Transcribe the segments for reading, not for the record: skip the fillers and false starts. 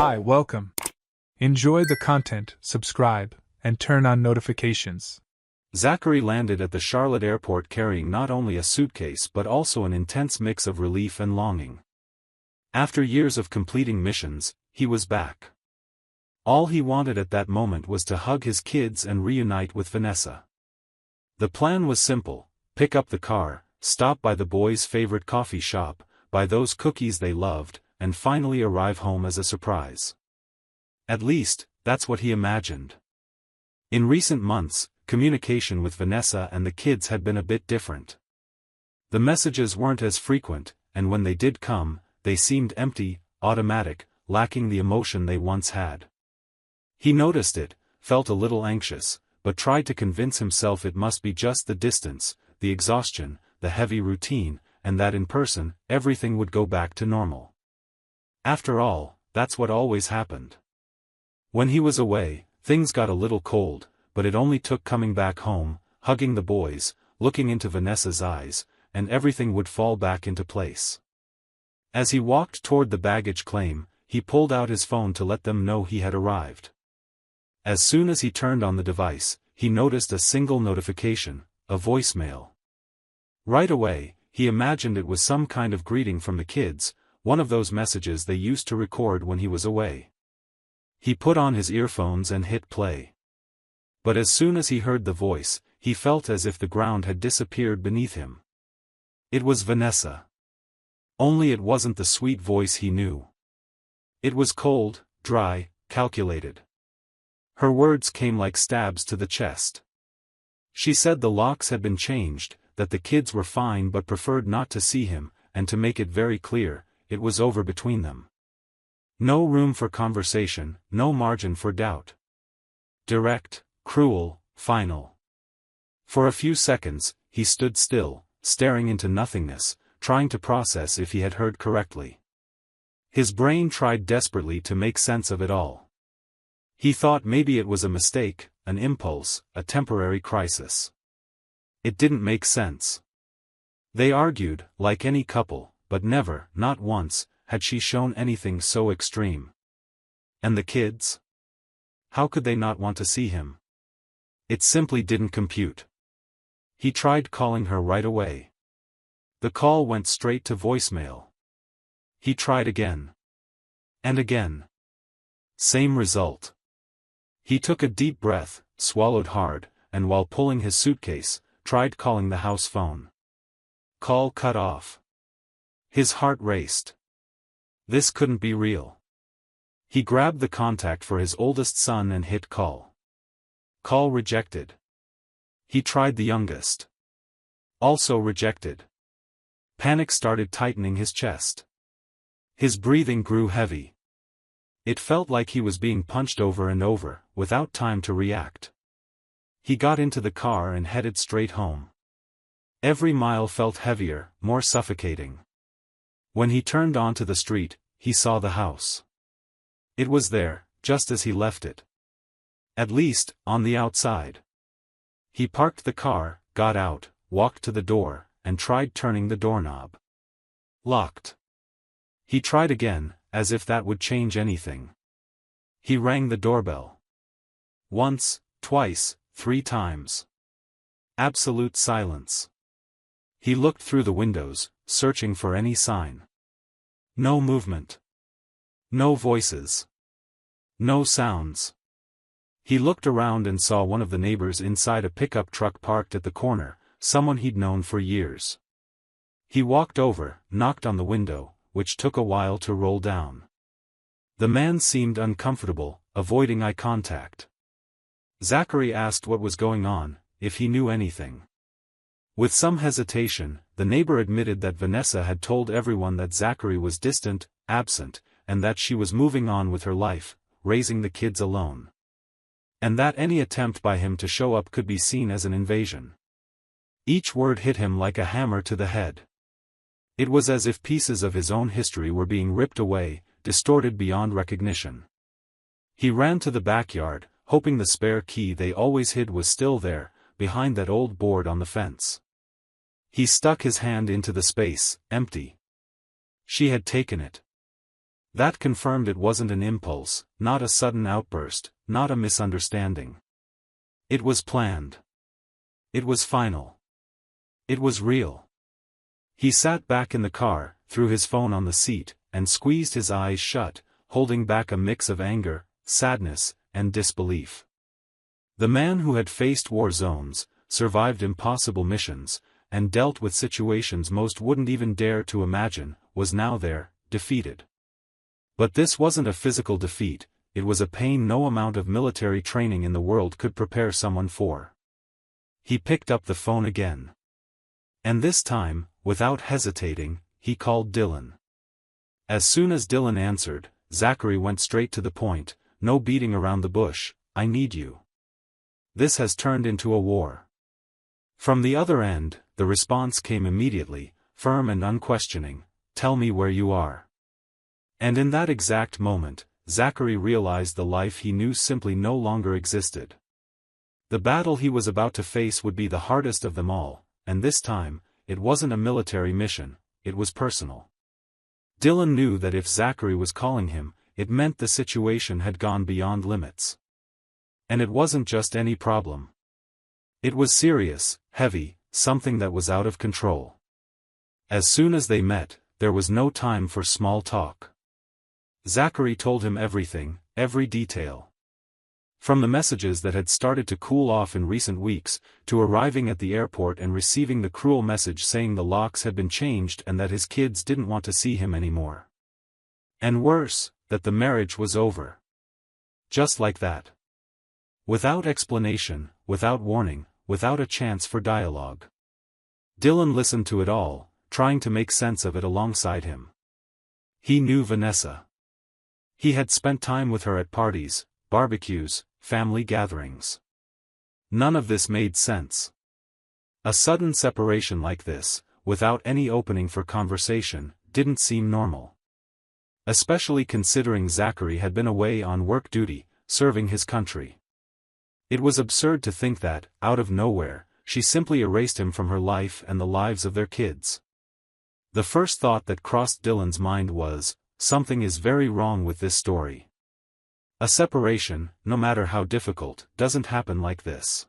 Hi, welcome. Enjoy the content, subscribe, and turn on notifications. Zachary landed at the Charlotte airport carrying not only a suitcase but also an intense mix of relief and longing. After years of completing missions, he was back. All he wanted at that moment was to hug his kids and reunite with Vanessa. The plan was simple: pick up the car, stop by the boys' favorite coffee shop, buy those cookies they loved, and finally arrive home as a surprise. At least, that's what he imagined. In recent months, communication with Vanessa and the kids had been a bit different. The messages weren't as frequent, and when they did come, they seemed empty, automatic, lacking the emotion they once had. He noticed it, felt a little anxious, but tried to convince himself it must be just the distance, the exhaustion, the heavy routine, and that in person, everything would go back to normal. After all, that's what always happened. When he was away, things got a little cold, but it only took coming back home, hugging the boys, looking into Vanessa's eyes, and everything would fall back into place. As he walked toward the baggage claim, he pulled out his phone to let them know he had arrived. As soon as he turned on the device, he noticed a single notification, a voicemail. Right away, he imagined it was some kind of greeting from the kids, one of those messages they used to record when he was away. He put on his earphones and hit play. But as soon as he heard the voice, he felt as if the ground had disappeared beneath him. It was Vanessa. Only it wasn't the sweet voice he knew. It was cold, dry, calculated. Her words came like stabs to the chest. She said the locks had been changed, that the kids were fine but preferred not to see him, and to make it very clear, it was over between them. No room for conversation, no margin for doubt. Direct, cruel, final. For a few seconds, he stood still, staring into nothingness, trying to process if he had heard correctly. His brain tried desperately to make sense of it all. He thought maybe it was a mistake, an impulse, a temporary crisis. It didn't make sense. They argued, like any couple, but never, not once, had she shown anything so extreme. And the kids? How could they not want to see him? It simply didn't compute. He tried calling her right away. The call went straight to voicemail. He tried again. And again. Same result. He took a deep breath, swallowed hard, and while pulling his suitcase, tried calling the house phone. Call cut off. His heart raced. This couldn't be real. He grabbed the contact for his oldest son and hit call. Call rejected. He tried the youngest. Also rejected. Panic started tightening his chest. His breathing grew heavy. It felt like he was being punched over and over, without time to react. He got into the car and headed straight home. Every mile felt heavier, more suffocating. When he turned onto the street, he saw the house. It was there, just as he left it. At least, on the outside. He parked the car, got out, walked to the door, and tried turning the doorknob. Locked. He tried again, as if that would change anything. He rang the doorbell. Once, twice, 3 times. Absolute silence. He looked through the windows, searching for any sign. No movement. No voices. No sounds. He looked around and saw one of the neighbors inside a pickup truck parked at the corner, someone he'd known for years. He walked over, knocked on the window, which took a while to roll down. The man seemed uncomfortable, avoiding eye contact. Zachary asked what was going on, if he knew anything. With some hesitation, the neighbor admitted that Vanessa had told everyone that Zachary was distant, absent, and that she was moving on with her life, raising the kids alone. And that any attempt by him to show up could be seen as an invasion. Each word hit him like a hammer to the head. It was as if pieces of his own history were being ripped away, distorted beyond recognition. He ran to the backyard, hoping the spare key they always hid was still there, behind that old board on the fence. He stuck his hand into the space, empty. She had taken it. That confirmed it wasn't an impulse, not a sudden outburst, not a misunderstanding. It was planned. It was final. It was real. He sat back in the car, threw his phone on the seat, and squeezed his eyes shut, holding back a mix of anger, sadness, and disbelief. The man who had faced war zones, survived impossible missions, and dealt with situations most wouldn't even dare to imagine, was now there, defeated. But this wasn't a physical defeat, it was a pain no amount of military training in the world could prepare someone for. He picked up the phone again. And this time, without hesitating, he called Dylan. As soon as Dylan answered, Zachary went straight to the point, no beating around the bush, I need you. This has turned into a war. From the other end, the response came immediately, firm and unquestioning, tell me where you are. And in that exact moment, Zachary realized the life he knew simply no longer existed. The battle he was about to face would be the hardest of them all, and this time, it wasn't a military mission, it was personal. Dylan knew that if Zachary was calling him, it meant the situation had gone beyond limits. And it wasn't just any problem. It was serious, heavy, something that was out of control. As soon as they met, there was no time for small talk. Zachary told him everything, every detail. From the messages that had started to cool off in recent weeks, to arriving at the airport and receiving the cruel message saying the locks had been changed and that his kids didn't want to see him anymore. And worse, that the marriage was over. Just like that. Without explanation, without warning, without a chance for dialogue. Dylan listened to it all, trying to make sense of it alongside him. He knew Vanessa. He had spent time with her at parties, barbecues, family gatherings. None of this made sense. A sudden separation like this, without any opening for conversation, didn't seem normal. Especially considering Zachary had been away on work duty, serving his country. It was absurd to think that, out of nowhere, she simply erased him from her life and the lives of their kids. The first thought that crossed Dylan's mind was, something is very wrong with this story. A separation, no matter how difficult, doesn't happen like this.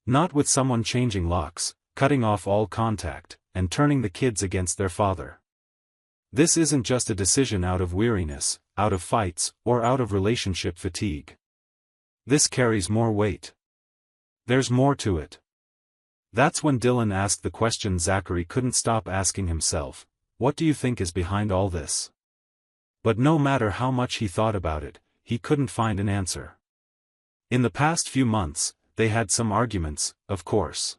Not with someone changing locks, cutting off all contact, and turning the kids against their father. This isn't just a decision out of weariness, out of fights, or out of relationship fatigue. This carries more weight. There's more to it. That's when Dylan asked the question Zachary couldn't stop asking himself, what do you think is behind all this? But no matter how much he thought about it, he couldn't find an answer. In the past few months, they had some arguments, of course.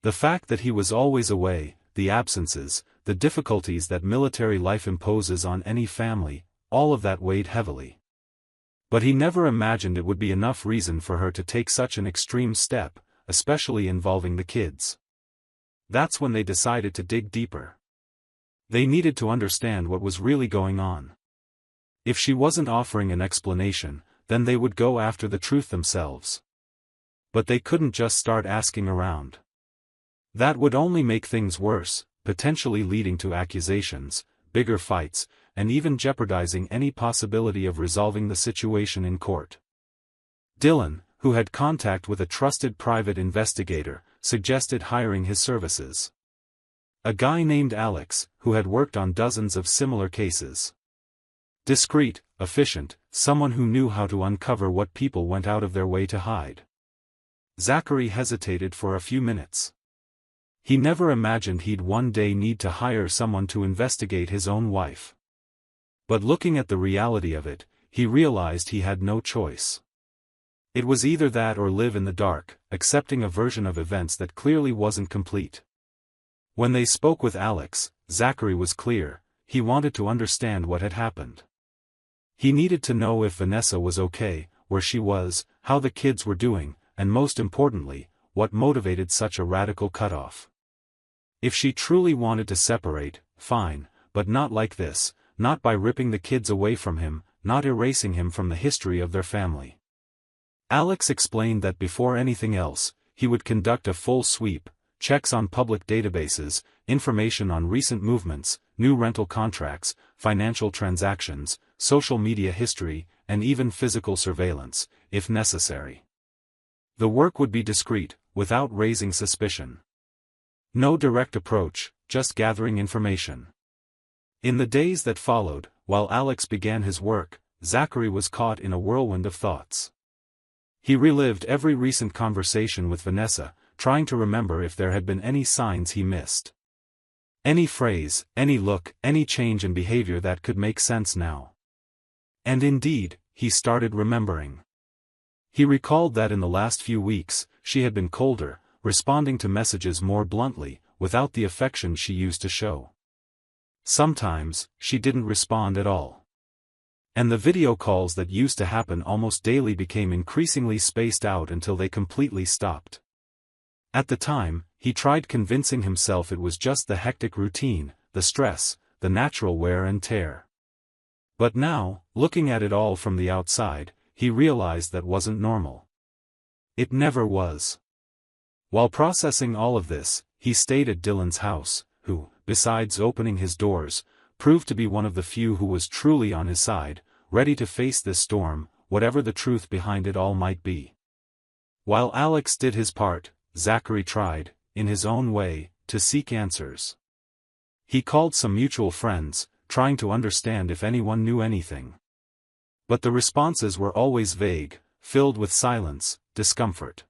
The fact that he was always away, the absences, the difficulties that military life imposes on any family, all of that weighed heavily. But he never imagined it would be enough reason for her to take such an extreme step, especially involving the kids. That's when they decided to dig deeper. They needed to understand what was really going on. If she wasn't offering an explanation, then they would go after the truth themselves. But they couldn't just start asking around. That would only make things worse, potentially leading to accusations, bigger fights, and even jeopardizing any possibility of resolving the situation in court. Dylan, who had contact with a trusted private investigator, suggested hiring his services. A guy named Alex, who had worked on dozens of similar cases. Discreet, efficient, someone who knew how to uncover what people went out of their way to hide. Zachary hesitated for a few minutes. He never imagined he'd one day need to hire someone to investigate his own wife. But looking at the reality of it, he realized he had no choice. It was either that or live in the dark, accepting a version of events that clearly wasn't complete. When they spoke with Alex, Zachary was clear, he wanted to understand what had happened. He needed to know if Vanessa was okay, where she was, how the kids were doing, and most importantly, what motivated such a radical cutoff. If she truly wanted to separate, fine, but not like this, not by ripping the kids away from him, not erasing him from the history of their family. Alex explained that before anything else, he would conduct a full sweep, checks on public databases, information on recent movements, new rental contracts, financial transactions, social media history, and even physical surveillance, if necessary. The work would be discreet, without raising suspicion. No direct approach, just gathering information. In the days that followed, while Alex began his work, Zachary was caught in a whirlwind of thoughts. He relived every recent conversation with Vanessa, trying to remember if there had been any signs he missed. Any phrase, any look, any change in behavior that could make sense now. And indeed, he started remembering. He recalled that in the last few weeks, she had been colder, responding to messages more bluntly, without the affection she used to show. Sometimes, she didn't respond at all. And the video calls that used to happen almost daily became increasingly spaced out until they completely stopped. At the time, he tried convincing himself it was just the hectic routine, the stress, the natural wear and tear. But now, looking at it all from the outside, he realized that wasn't normal. It never was. While processing all of this, he stayed at Dylan's house, who, besides opening his doors, proved to be one of the few who was truly on his side, ready to face this storm, whatever the truth behind it all might be. While Alex did his part, Zachary tried, in his own way, to seek answers. He called some mutual friends, trying to understand if anyone knew anything. But the responses were always vague, filled with silence, discomfort.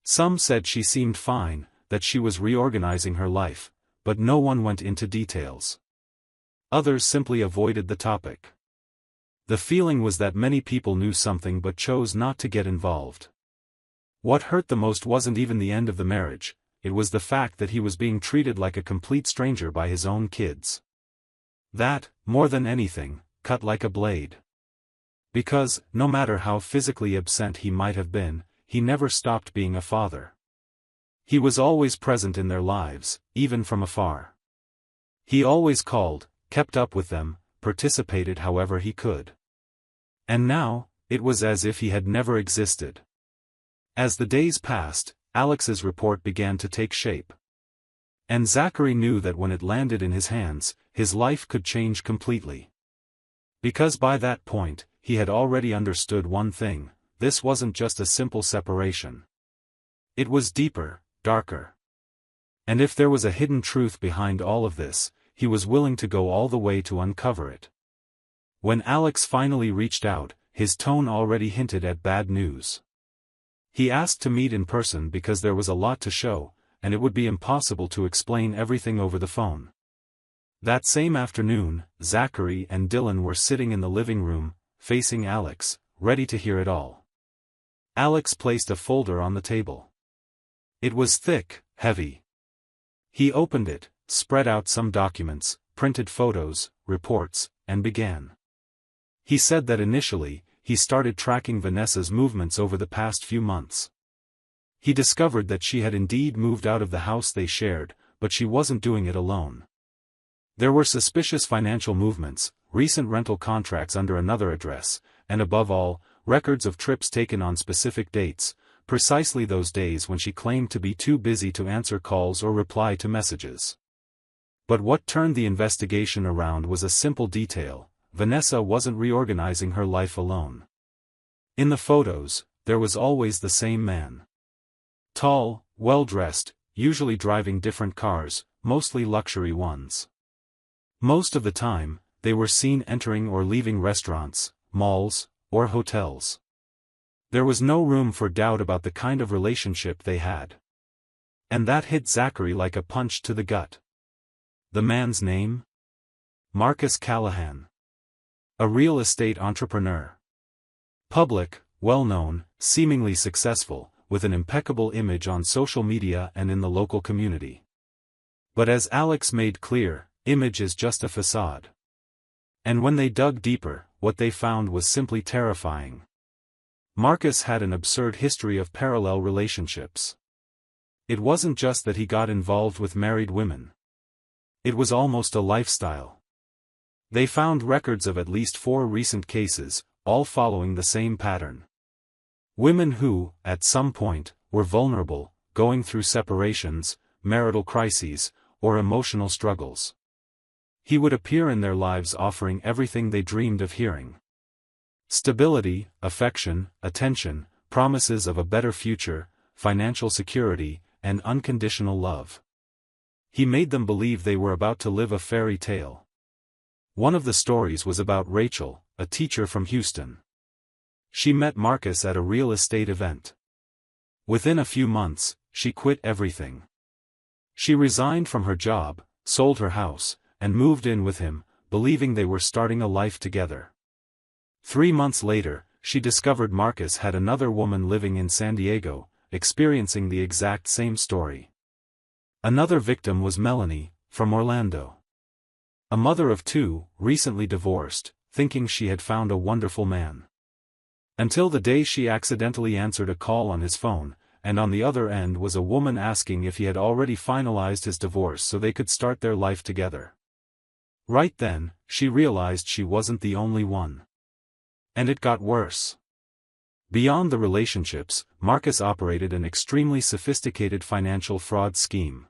Some said she seemed fine, that she was reorganizing her life, but no one went into details. Others simply avoided the topic. The feeling was that many people knew something but chose not to get involved. What hurt the most wasn't even the end of the marriage, it was the fact that he was being treated like a complete stranger by his own kids. That, more than anything, cut like a blade. Because, no matter how physically absent he might have been, he never stopped being a father. He was always present in their lives, even from afar. He always called, kept up with them, participated however he could. And now, it was as if he had never existed. As the days passed, Alex's report began to take shape. And Zachary knew that when it landed in his hands, his life could change completely. Because by that point, he had already understood one thing: this wasn't just a simple separation. It was deeper, darker. And if there was a hidden truth behind all of this, he was willing to go all the way to uncover it. When Alex finally reached out, his tone already hinted at bad news. He asked to meet in person because there was a lot to show, and it would be impossible to explain everything over the phone. That same afternoon, Zachary and Dylan were sitting in the living room, facing Alex, ready to hear it all. Alex placed a folder on the table. It was thick, heavy. He opened it, spread out some documents, printed photos, reports, and began. He said that initially, he started tracking Vanessa's movements over the past few months. He discovered that she had indeed moved out of the house they shared, but she wasn't doing it alone. There were suspicious financial movements, recent rental contracts under another address, and above all, records of trips taken on specific dates, precisely those days when she claimed to be too busy to answer calls or reply to messages. But what turned the investigation around was a simple detail: Vanessa wasn't reorganizing her life alone. In the photos, there was always the same man. Tall, well-dressed, usually driving different cars, mostly luxury ones. Most of the time, they were seen entering or leaving restaurants, malls, or hotels. There was no room for doubt about the kind of relationship they had. And that hit Zachary like a punch to the gut. The man's name? Marcus Callahan. A real estate entrepreneur. Public, well-known, seemingly successful, with an impeccable image on social media and in the local community. But as Alex made clear, image is just a facade. And when they dug deeper, what they found was simply terrifying. Marcus had an absurd history of parallel relationships. It wasn't just that he got involved with married women. It was almost a lifestyle. They found records of at least 4 recent cases, all following the same pattern. Women who, at some point, were vulnerable, going through separations, marital crises, or emotional struggles. He would appear in their lives offering everything they dreamed of hearing. Stability, affection, attention, promises of a better future, financial security, and unconditional love. He made them believe they were about to live a fairy tale. One of the stories was about Rachel, a teacher from Houston. She met Marcus at a real estate event. Within a few months, she quit everything. She resigned from her job, sold her house, and moved in with him, believing they were starting a life together. 3 months later, she discovered Marcus had another woman living in San Diego, experiencing the exact same story. Another victim was Melanie, from Orlando. A mother of 2, recently divorced, thinking she had found a wonderful man. Until the day she accidentally answered a call on his phone, and on the other end was a woman asking if he had already finalized his divorce so they could start their life together. Right then, she realized she wasn't the only one. And it got worse. Beyond the relationships, Marcus operated an extremely sophisticated financial fraud scheme.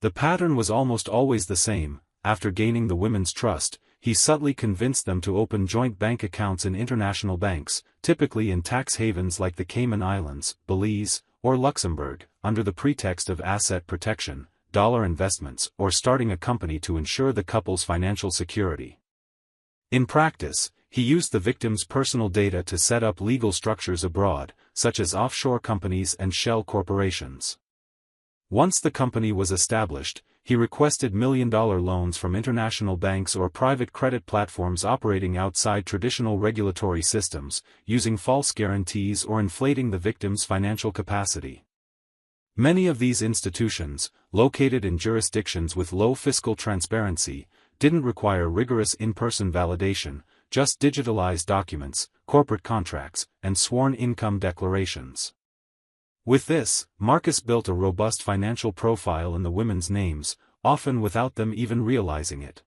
The pattern was almost always the same. After gaining the women's trust, he subtly convinced them to open joint bank accounts in international banks, typically in tax havens like the Cayman Islands, Belize, or Luxembourg, under the pretext of asset protection, dollar investments, or starting a company to ensure the couple's financial security. In practice, he used the victim's personal data to set up legal structures abroad, such as offshore companies and shell corporations. Once the company was established, he requested million-dollar loans from international banks or private credit platforms operating outside traditional regulatory systems, using false guarantees or inflating the victim's financial capacity. Many of these institutions, located in jurisdictions with low fiscal transparency, didn't require rigorous in-person validation, just digitalized documents, corporate contracts, and sworn income declarations. With this, Marcus built a robust financial profile in the women's names, often without them even realizing it.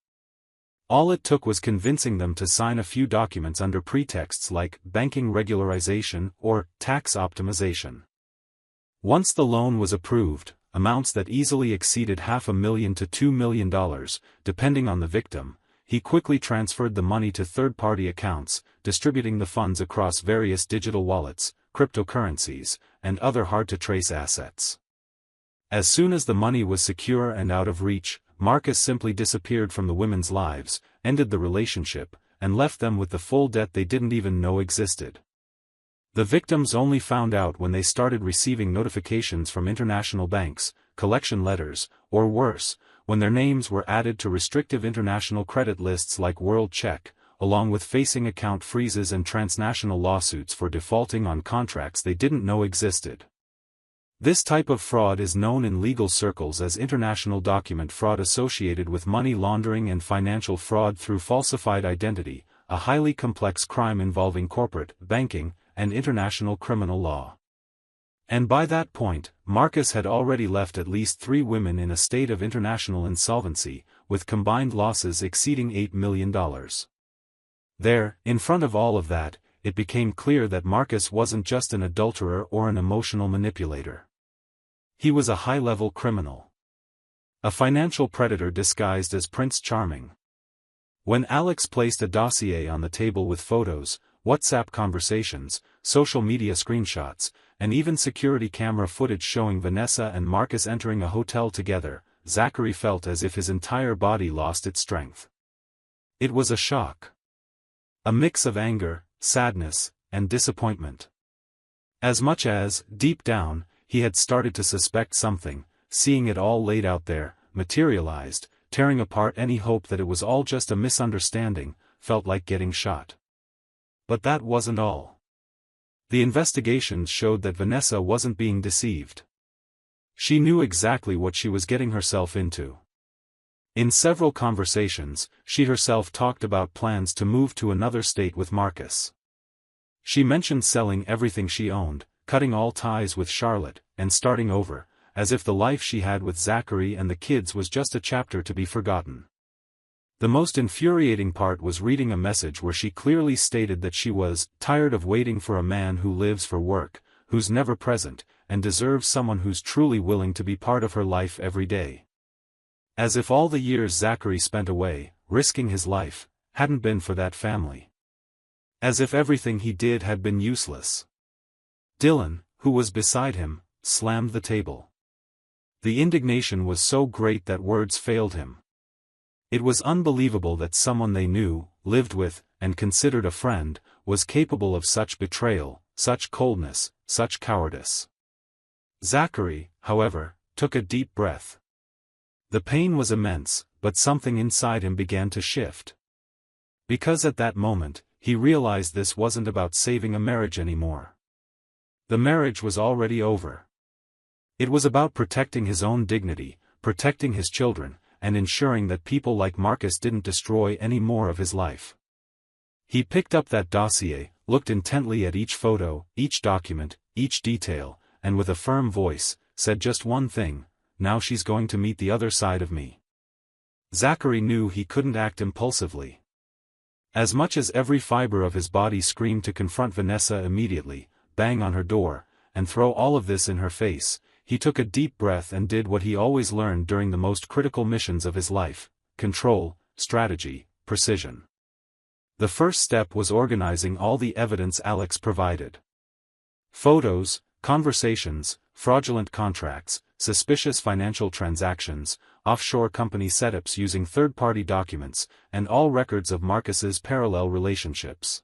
All it took was convincing them to sign a few documents under pretexts like banking regularization or tax optimization. Once the loan was approved, amounts that easily exceeded $500,000 to $2 million, depending on the victim, he quickly transferred the money to third-party accounts, distributing the funds across various digital wallets, cryptocurrencies, and other hard-to-trace assets. As soon as the money was secure and out of reach, Marcus simply disappeared from the women's lives, ended the relationship, and left them with the full debt they didn't even know existed. The victims only found out when they started receiving notifications from international banks, collection letters, or worse, when their names were added to restrictive international credit lists like World Check, along with facing account freezes and transnational lawsuits for defaulting on contracts they didn't know existed. This type of fraud is known in legal circles as international document fraud, associated with money laundering and financial fraud through falsified identity, a highly complex crime involving corporate, banking, and international criminal law. And by that point, Marcus had already left at least 3 women in a state of international insolvency, with combined losses exceeding $8 million. There, in front of all of that, it became clear that Marcus wasn't just an adulterer or an emotional manipulator. He was a high-level criminal. A financial predator disguised as Prince Charming. When Alex placed a dossier on the table with photos, WhatsApp conversations, social media screenshots, and even security camera footage showing Vanessa and Marcus entering a hotel together, Zachary felt as if his entire body lost its strength. It was a shock. A mix of anger, sadness, and disappointment. As much as, deep down, he had started to suspect something, seeing it all laid out there, materialized, tearing apart any hope that it was all just a misunderstanding, felt like getting shot. But that wasn't all. The investigations showed that Vanessa wasn't being deceived. She knew exactly what she was getting herself into. In several conversations, she herself talked about plans to move to another state with Marcus. She mentioned selling everything she owned, cutting all ties with Charlotte, and starting over, as if the life she had with Zachary and the kids was just a chapter to be forgotten. The most infuriating part was reading a message where she clearly stated that she was tired of waiting for a man who lives for work, who's never present, and deserves someone who's truly willing to be part of her life every day. As if all the years Zachary spent away, risking his life, hadn't been for that family. As if everything he did had been useless. Dylan, who was beside him, slammed the table. The indignation was so great that words failed him. It was unbelievable that someone they knew, lived with, and considered a friend, was capable of such betrayal, such coldness, such cowardice. Zachary, however, took a deep breath. The pain was immense, but something inside him began to shift. Because at that moment, he realized this wasn't about saving a marriage anymore. The marriage was already over. It was about protecting his own dignity, protecting his children, and ensuring that people like Marcus didn't destroy any more of his life. He picked up that dossier, looked intently at each photo, each document, each detail, and with a firm voice, said just one thing: now she's going to meet the other side of me. Zachary knew he couldn't act impulsively. As much as every fiber of his body screamed to confront Vanessa immediately, bang on her door, and throw all of this in her face, he took a deep breath and did what he always learned during the most critical missions of his life: control, strategy, precision. The first step was organizing all the evidence Alex provided. Photos, conversations, fraudulent contracts, suspicious financial transactions, offshore company setups using third-party documents, and all records of Marcus's parallel relationships.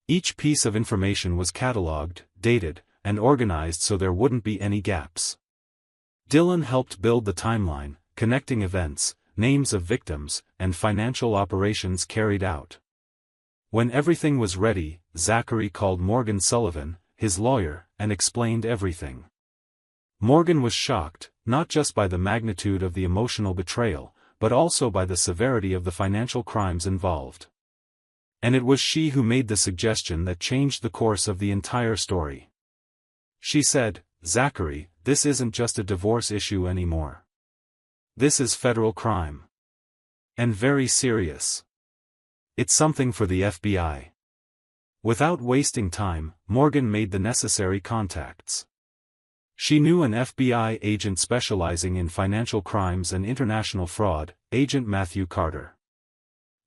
Each piece of information was catalogued, dated, and organized so there wouldn't be any gaps. Dylan helped build the timeline, connecting events, names of victims, and financial operations carried out. When everything was ready, Zachary called Morgan Sullivan, his lawyer, and explained everything. Morgan was shocked, not just by the magnitude of the emotional betrayal, but also by the severity of the financial crimes involved. And it was she who made the suggestion that changed the course of the entire story. She said, "Zachary, this isn't just a divorce issue anymore. This is federal crime. And very serious. It's something for the FBI." Without wasting time, Morgan made the necessary contacts. She knew an FBI agent specializing in financial crimes and international fraud, Agent Matthew Carter.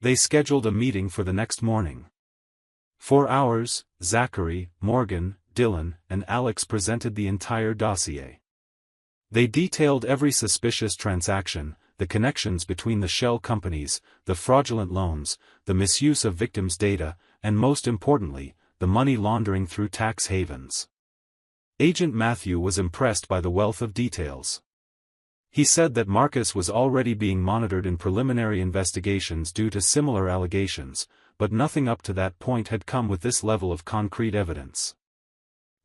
They scheduled a meeting for the next morning. For hours, Zachary, Morgan, Dylan, and Alex presented the entire dossier. They detailed every suspicious transaction, the connections between the shell companies, the fraudulent loans, the misuse of victims' data, and most importantly, the money laundering through tax havens. Agent Matthew was impressed by the wealth of details. He said that Marcus was already being monitored in preliminary investigations due to similar allegations, but nothing up to that point had come with this level of concrete evidence.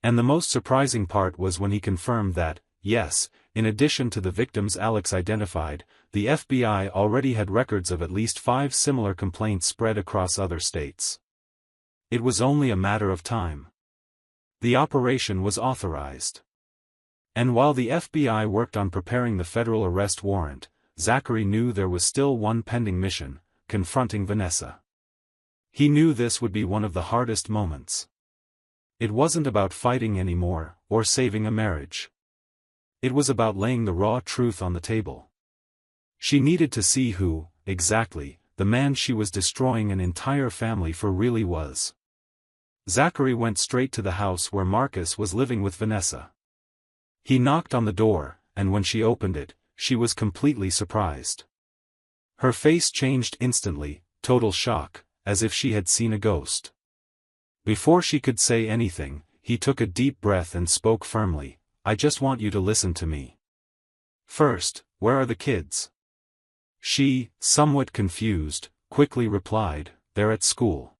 And the most surprising part was when he confirmed that, yes, in addition to the victims Alex identified, the FBI already had records of at least 5 similar complaints spread across other states. It was only a matter of time. The operation was authorized. And while the FBI worked on preparing the federal arrest warrant, Zachary knew there was still one pending mission: confronting Vanessa. He knew this would be one of the hardest moments. It wasn't about fighting anymore, or saving a marriage. It was about laying the raw truth on the table. She needed to see who, exactly, the man she was destroying an entire family for really was. Zachary went straight to the house where Marcus was living with Vanessa. He knocked on the door, and when she opened it, she was completely surprised. Her face changed instantly, total shock, as if she had seen a ghost. Before she could say anything, he took a deep breath and spoke firmly, "I just want you to listen to me. First, where are the kids?" She, somewhat confused, quickly replied, "They're at school."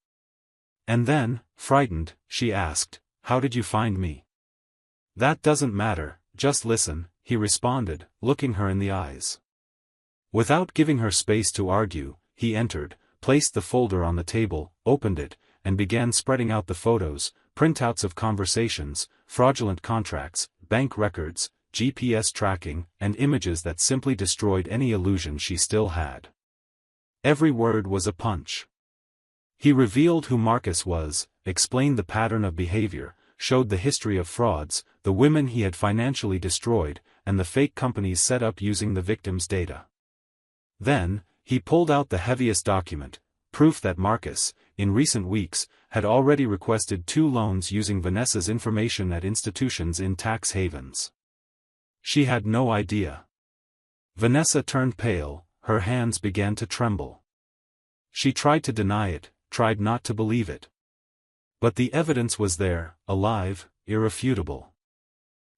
And then, frightened, she asked, "How did you find me?" "That doesn't matter, just listen," he responded, looking her in the eyes. Without giving her space to argue, he entered, placed the folder on the table, opened it, and began spreading out the photos, printouts of conversations, fraudulent contracts, bank records, GPS tracking, and images that simply destroyed any illusion she still had. Every word was a punch. He revealed who Marcus was, explained the pattern of behavior, showed the history of frauds, the women he had financially destroyed, and the fake companies set up using the victims' data. Then, he pulled out the heaviest document, proof that Marcus, in recent weeks, had already requested 2 loans using Vanessa's information at institutions in tax havens. She had no idea. Vanessa turned pale, her hands began to tremble. She tried to deny it, tried not to believe it. But the evidence was there, alive, irrefutable.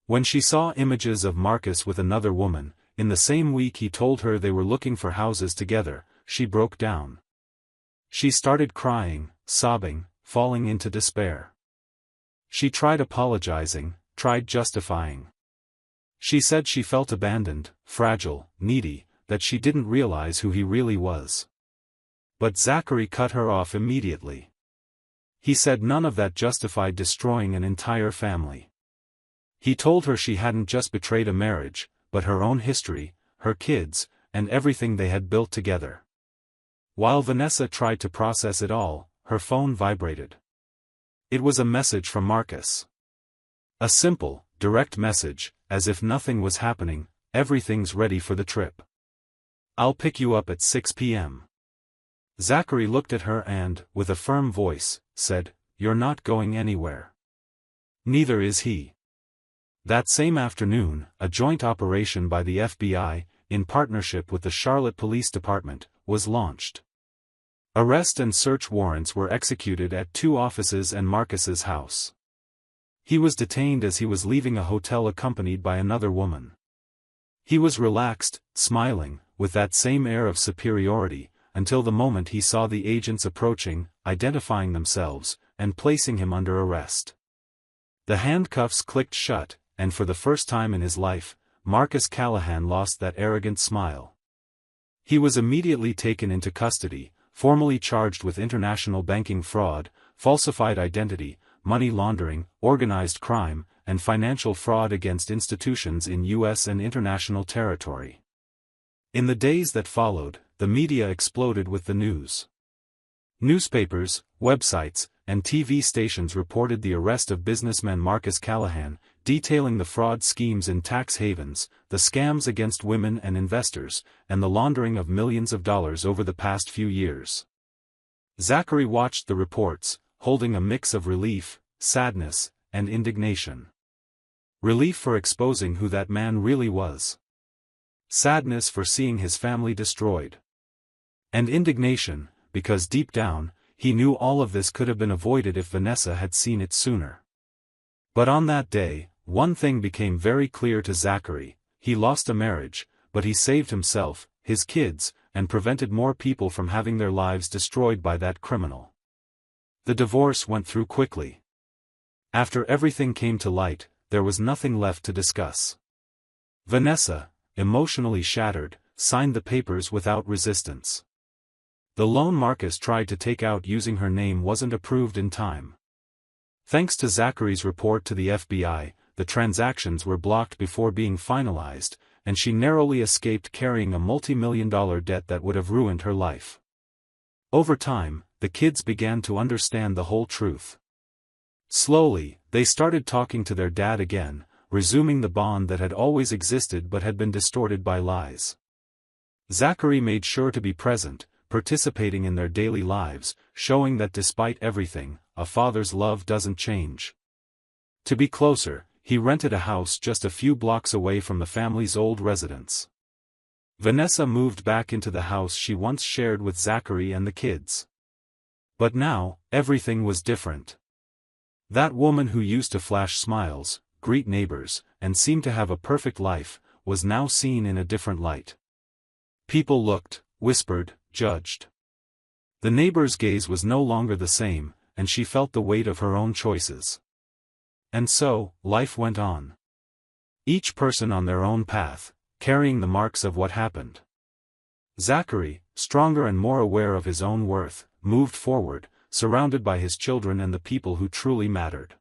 When she saw images of Marcus with another woman, in the same week he told her they were looking for houses together, she broke down. She started crying, sobbing, falling into despair. She tried apologizing, tried justifying. She said she felt abandoned, fragile, needy, that she didn't realize who he really was. But Zachary cut her off immediately. He said none of that justified destroying an entire family. He told her she hadn't just betrayed a marriage, but her own history, her kids, and everything they had built together. While Vanessa tried to process it all, her phone vibrated. It was a message from Marcus. A simple, direct message, as if nothing was happening, everything's ready for the trip. I'll pick you up at 6 p.m. Zachary looked at her and, with a firm voice, said, "You're not going anywhere." Neither is he. That same afternoon, a joint operation by the FBI, in partnership with the Charlotte Police Department, was launched. Arrest and search warrants were executed at 2 offices and Marcus's house. He was detained as he was leaving a hotel accompanied by another woman. He was relaxed, smiling, with that same air of superiority, until the moment he saw the agents approaching, identifying themselves, and placing him under arrest. The handcuffs clicked shut, and for the first time in his life, Marcus Callahan lost that arrogant smile. He was immediately taken into custody, formally charged with international banking fraud, falsified identity, money laundering, organized crime, and financial fraud against institutions in U.S. and international territory. In the days that followed, the media exploded with the news. Newspapers, websites, and TV stations reported the arrest of businessman Marcus Callahan, detailing the fraud schemes in tax havens, the scams against women and investors, and the laundering of millions of dollars over the past few years. Zachary watched the reports, holding a mix of relief, sadness, and indignation. Relief for exposing who that man really was. Sadness for seeing his family destroyed. And indignation, because deep down, he knew all of this could have been avoided if Vanessa had seen it sooner. But on that day, one thing became very clear to Zachary: he lost a marriage, but he saved himself, his kids, and prevented more people from having their lives destroyed by that criminal. The divorce went through quickly. After everything came to light, there was nothing left to discuss. Vanessa, emotionally shattered, signed the papers without resistance. The loan Marcus tried to take out using her name wasn't approved in time. Thanks to Zachary's report to the FBI, the transactions were blocked before being finalized, and she narrowly escaped carrying a multi-million-dollar debt that would have ruined her life. Over time, the kids began to understand the whole truth. Slowly, they started talking to their dad again, resuming the bond that had always existed but had been distorted by lies. Zachary made sure to be present, participating in their daily lives, showing that despite everything, a father's love doesn't change. To be closer, he rented a house just a few blocks away from the family's old residence. Vanessa moved back into the house she once shared with Zachary and the kids. But now, everything was different. That woman who used to flash smiles, greet neighbors, and seem to have a perfect life, was now seen in a different light. People looked, whispered, judged. The neighbor's gaze was no longer the same, and she felt the weight of her own choices. And so, life went on. Each person on their own path, carrying the marks of what happened. Zachary, stronger and more aware of his own worth, moved forward, surrounded by his children and the people who truly mattered.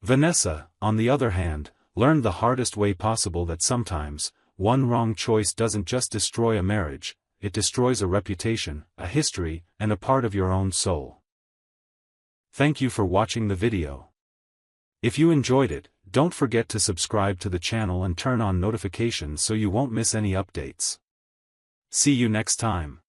Vanessa, on the other hand, learned the hardest way possible that sometimes, one wrong choice doesn't just destroy a marriage, it destroys a reputation, a history, and a part of your own soul. Thank you for watching the video. If you enjoyed it, don't forget to subscribe to the channel and turn on notifications so you won't miss any updates. See you next time.